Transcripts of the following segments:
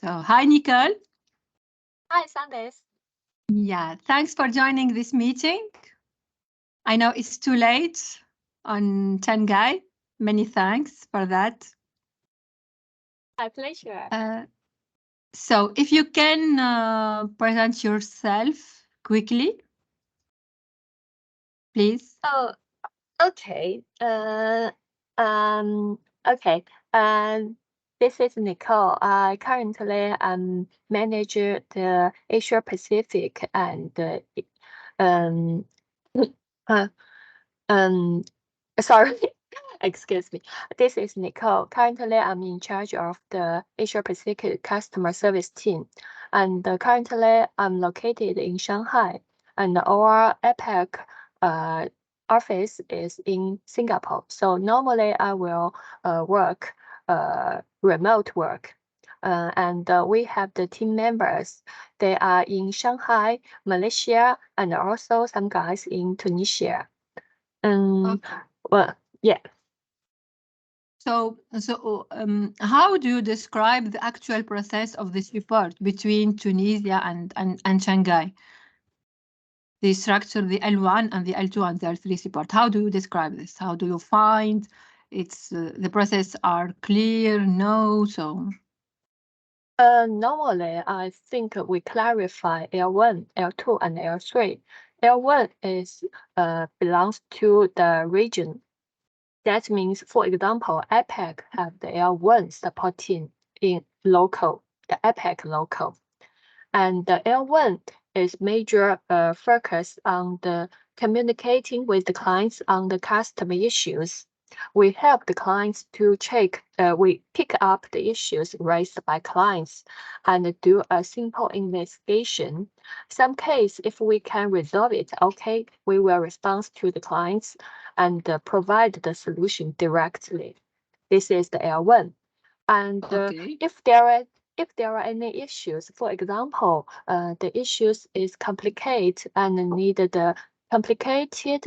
So, hi, Nicole. Hi, Sandes. Yeah, thanks for joining this meeting. I know it's too late on Shanghai. Many thanks for that. My pleasure. So, if you can present yourself quickly, please. Oh, okay. Okay. This is Nicole. I currently manage the Asia Pacific and um uh, um sorry. Excuse me. This is Nicole. Currently, I'm in charge of the Asia Pacific customer service team, and currently I'm located in Shanghai, and our Apac office is in Singapore. So normally I will work remote work. We have the team members. They are in Shanghai, Malaysia, and also some guys in Tunisia. Okay. Well, yeah. So, how do you describe the actual process of this report between Tunisia and Shanghai? The structure, the L1 and the L2 and the L3 support. How do you describe this? How do you find it's the process are clear? No, so Normally, I think we clarify L1, L2, and L3. L1 is belongs to the region. That means, for example, Apac have the L1 supporting in local, the Apac local. And the L1 is major focus on the communicating with the clients on the customer issues. We help the clients to check, we pick up the issues raised by clients and do a simple investigation. Some case, if we can resolve it, okay, we will respond to the clients and provide the solution directly. This is the L1. And okay. if there are any issues, for example, the issues is complicated and need the complicated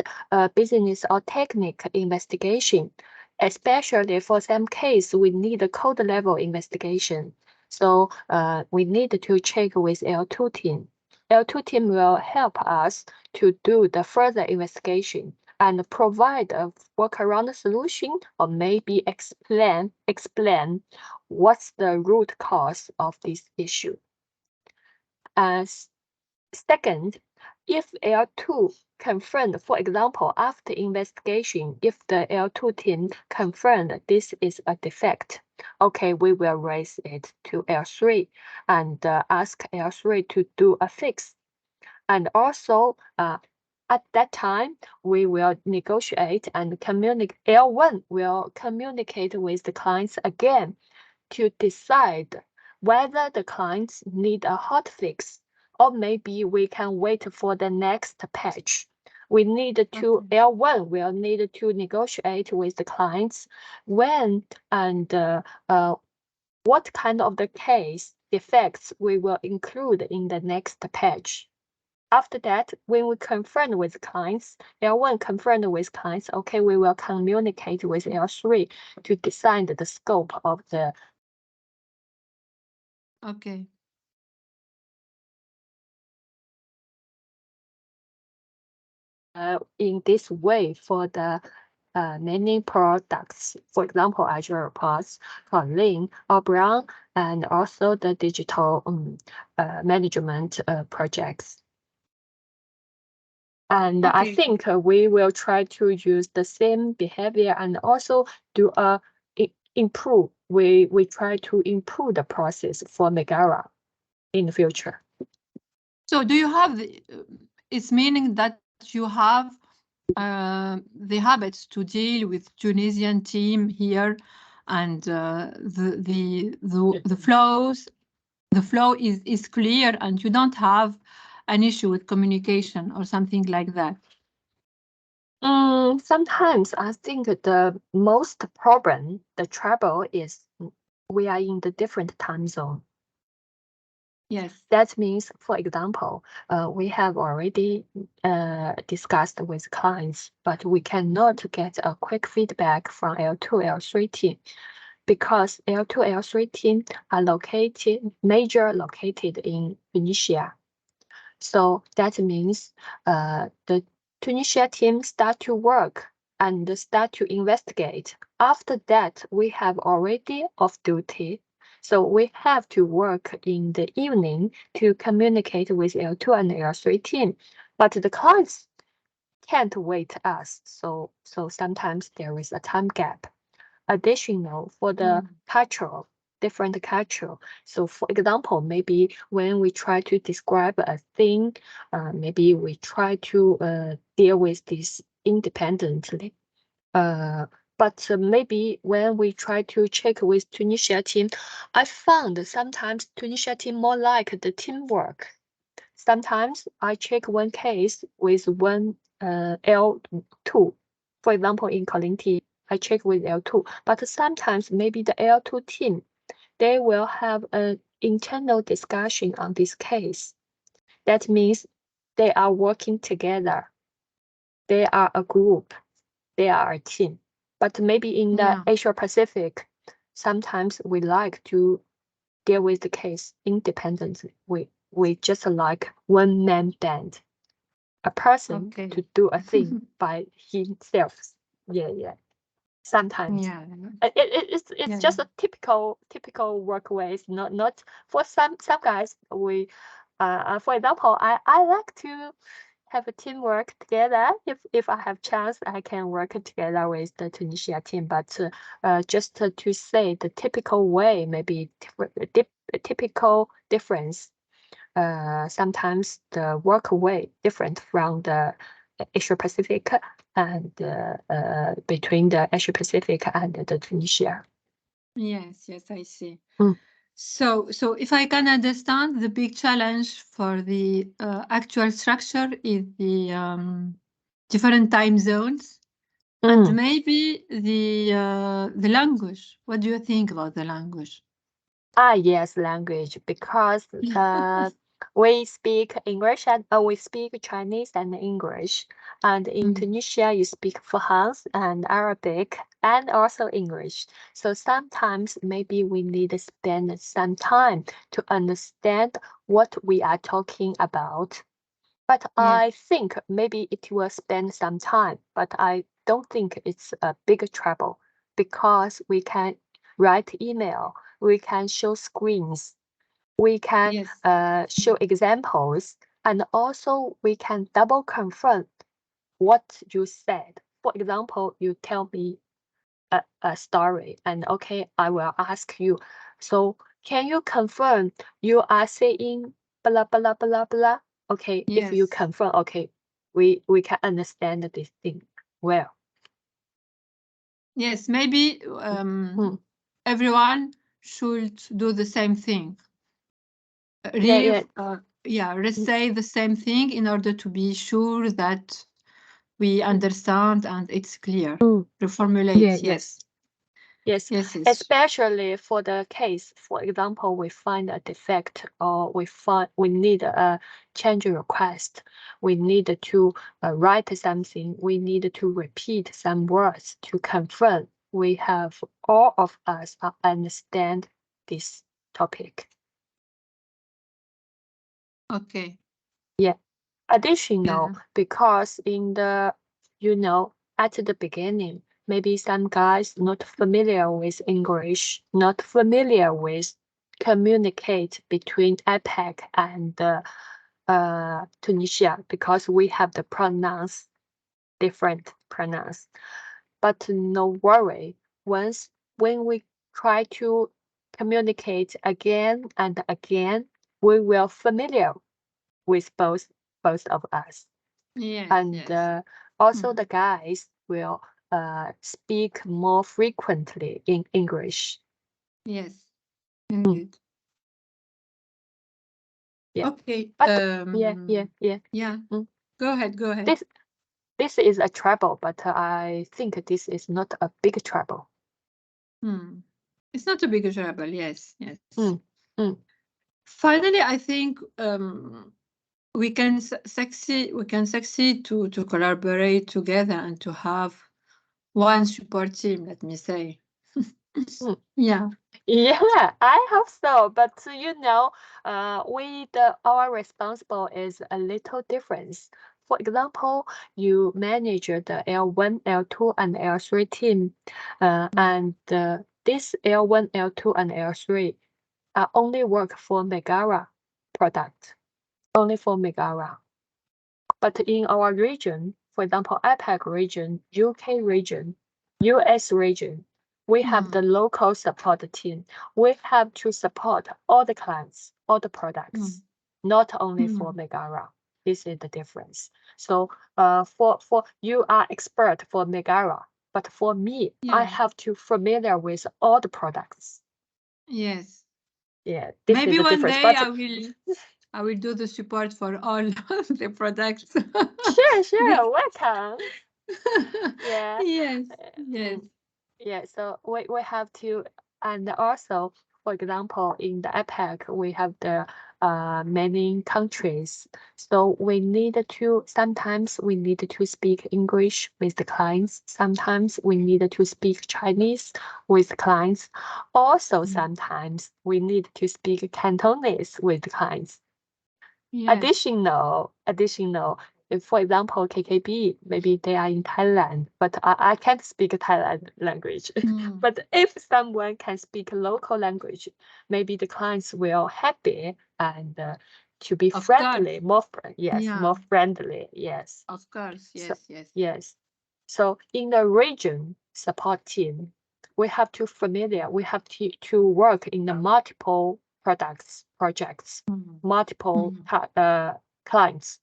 business or technical investigation, especially for some case we need a code level investigation. So we need to check with L2 team. L2 team will help us to do the further investigation and provide a workaround solution or maybe explain what's the root cause of this issue. As second, if L2 confirmed, for example, after investigation, if the L2 team confirmed this is a defect, okay, we will raise it to L3 and ask L3 to do a fix. And also, at that time, we will negotiate and communicate. L1 will communicate with the clients again to decide whether the clients need a hot fix or maybe we can wait for the next patch. We need to, Okay. L1 will need to negotiate with the clients when and what kind of the case defects we will include in the next patch. After that, when we confirm with clients, L1 confirmed with clients, okay, we will communicate with L3 to decide the scope of the. Okay. In this way for the many products, for example, Azure Pods, Kotlin, or Brown, and also the digital management projects. And I Okay. think we will try to use the same behavior and also do a improve. We try to improve the process for Megara in the future. So do you have it's meaning that you have the habits to deal with Tunisian team here and the flow is clear and you don't have an issue with communication or something like that. Sometimes I think the most problem, the trouble is we are in the different time zone. Yes. That means, for example, we have already discussed with clients, but we cannot get a quick feedback from L2, L3 team. because L2, L3 team are located in Tunisia. So that means the Tunisia team start to work and start to investigate. After that, we have already off duty. So we have to work in the evening to communicate with L2 and L3 team. But the clients can't wait us. So sometimes there is a time gap. Additional for the cultural, different culture. So for example, maybe when we try to describe a thing, maybe we try to deal with this independently. But maybe when we try to check with Tunisia team, I found sometimes Tunisia team more like the teamwork. Sometimes I check one case with one L2. For example, in Colinti, I check with L2. But sometimes maybe the L2 team, they will have an internal discussion on this case. That means they are working together. They are a group. They are a team. But maybe in the Asia Pacific, sometimes we like to deal with the case independently. We just like one man band, a person to do a thing by himself. Yeah. Sometimes it's just a typical work ways. Not for some guys. We for example, I like to have a teamwork together. If I have chance, I can work together with the Tunisia team. But just to say the typical way, maybe typical difference. Sometimes the work way different from the Asia Pacific and between the Asia Pacific and the Tunisia. Yes, I see. So if I can understand, the big challenge for the actual structure is the different time zones and maybe the language. What do you think about the language? Yes, language, because we speak English and we speak Chinese and English. And in Tunisia, you speak French and Arabic and also English. So sometimes maybe we need to spend some time to understand what we are talking about. But I think maybe it will spend some time, but I don't think it's a big trouble because we can write email, we can show screens, we can show examples, and also we can double confirm what you said. For example, you tell me a story, and okay, I will ask you. So can you confirm you are saying blah blah blah blah? Okay, if you confirm, okay, we can understand this thing well. Yes, maybe everyone should do the same thing. Say the same thing in order to be sure that we understand and it's clear. Reformulate, Yes, especially for the case. For example, we find a defect or we need a change request. We need to write something. We need to repeat some words to confirm we have all of us understand this topic. Okay. Yeah. Additional, because in the, at the beginning, maybe some guys not familiar with English, not familiar with communicate between Apac and Tunisia, because we have the pronouns, different pronouns. But no worry, when we try to communicate again and again, we will familiar with both of us. And also the guys will speak more frequently in English. Yes, indeed. Yeah. Okay. But yeah. Go ahead. This is a trouble, but I think this is not a big trouble. It's not a big trouble. Yes. Finally, I think we can succeed. We can succeed to collaborate together and to have one support team. Let me say. Yeah. Yeah, I hope so. But you know, our responsible is a little difference. For example, you manage the L1, L2, and L3 team, and this L1, L2, and L3 only work for Megara product, only for Megara. But in our region, for example, Apac region, UK region, US region, we have the local support team. We have to support all the clients, all the products, not only for Megara. This is the difference. So for you are expert for Megara, but for me, I have to familiar with all the products. Yes. Yeah, this is Maybe the one difference. day But I will do the support for all the products. sure, welcome. Yeah. Yes. Yes. Mm, yeah, so we have to, and also, for example, in the APEC, we have the many countries. So sometimes we need to speak English with the clients. Sometimes we need to speak Chinese with clients. Also, sometimes we need to speak Cantonese with clients. Yes. Additional, if, for example, KKB, maybe they are in Thailand, but I can't speak Thailand language. But if someone can speak local language, maybe the clients will happy and to be Of friendly, course. yes, Yeah. more friendly, yes. Of course. So, Yes. Yes. yes. So in the region support team, we have to work in the multiple projects, multiple clients.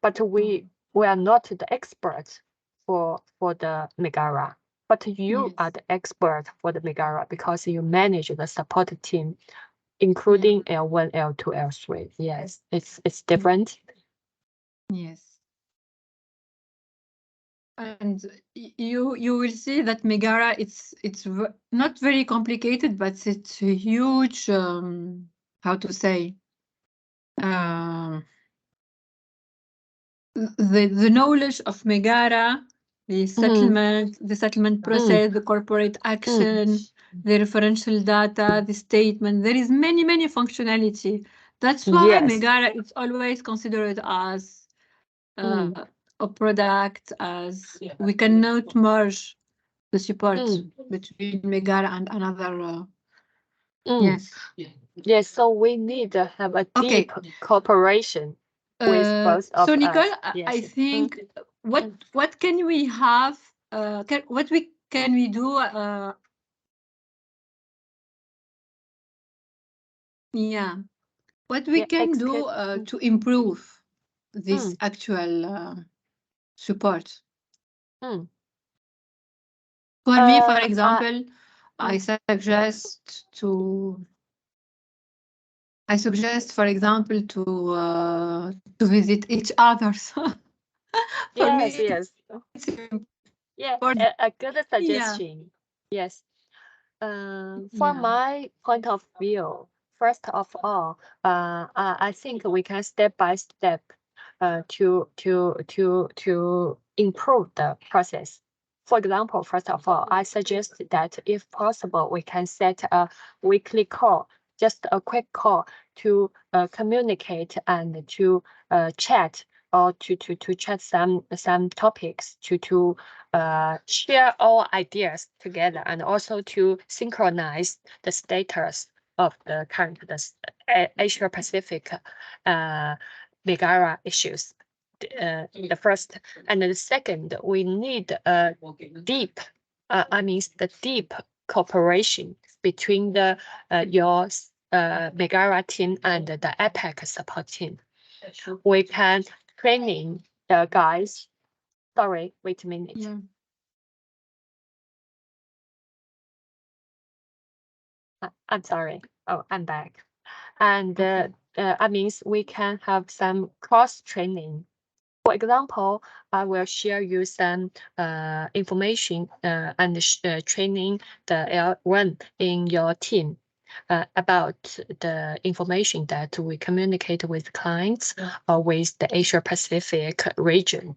But we are not the expert for the Megara. But you are Yes. the expert for the Megara because you manage the support team, Yeah. including L1, L2, L3. Yes, it's different. Yes. And you will see that Megara it's not very complicated, but it's a huge how to say um the knowledge of Megara, the settlement process, the corporate action, the referential data, the statement. There is many functionality. That's why Yes. Megara is always considered as a product, as we cannot merge the support between Megara and another. Yes. Yes, so we need to have a Okay. deep cooperation with both So of Nicole, us. I Yes. think what can we have? What we can we do? Yeah, what we Yeah, can do to improve this Mm, actual support. mm. For me, for I example, I mm, suggest for example, to visit each other. For yes, me, yes. it's Yeah, important. a good Yeah. suggestion. Yes. From Yeah. my point of view, first of all, I think we can step by step to improve the process. For example, first of all, I suggest that if possible, we can set a weekly call, just a quick call to communicate and to chat or to chat some topics to share our ideas together and also to synchronize the status of the current Asia Pacific Megara issues. The first and the second, we need a deep, the deep cooperation between the your Megara team and the Apac support team. We can training the guys. Sorry, wait a minute. Yeah. I'm sorry. Oh, I'm back. And Okay. we can have some cross training. For example, I will share you some information and training the L1 in your team about the information that we communicate with clients or with the Asia Pacific region.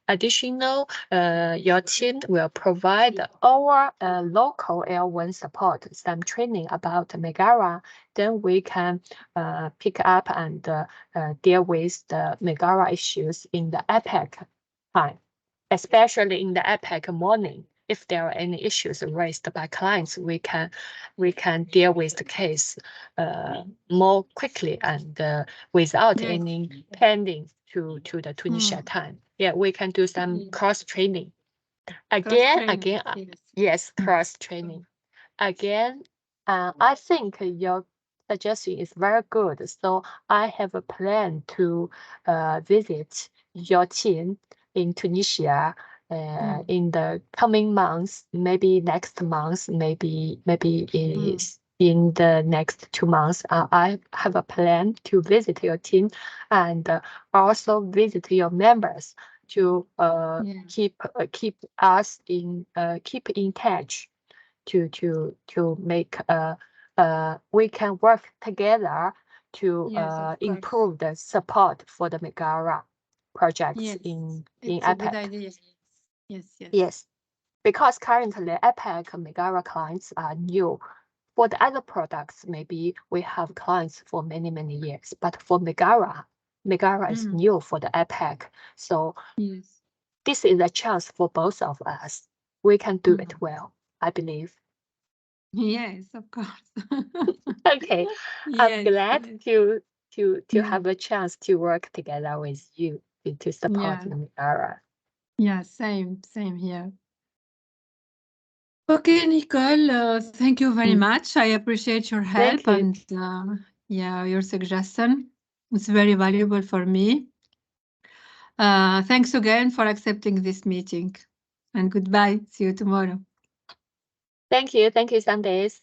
additional, your team will provide our local L1 support, some training about Megara. Then we can pick up and deal with the Megara issues in the Apac time, especially in the Apac morning. If there are any issues raised by clients, we can deal with the case more quickly and without Yes. any pending to the Tunisia time. Yeah, we can do some cross training. Again, yes, cross training. Again, I think your suggestion is very good. So I have a plan to visit your team in Tunisia in the coming months, maybe next month, maybe is in the next 2 months. I have a plan to visit your team and also visit your members to keep us in keep in touch to make we can work together to improve the support for the Megara projects in It's a good Apac. idea. Yes. Yes, because currently Apac Megara clients are new. For the other products, maybe we have clients for many years, but for Megara is new for the Apac. So Yes. this is a chance for both of us. We can do it well, I believe. Yes, of course. Okay, I'm glad to Yeah. have a chance to work together with you to support Megara. Yeah, same here. Okay, Nicole, thank you very much. I appreciate your help Thank you. and your suggestion. It's very valuable for me. Thanks again for accepting this meeting. And goodbye. See you tomorrow. Thank you, Sandesh.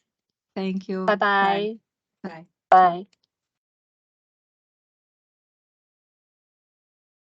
Thank you. Bye-bye. Bye. Bye.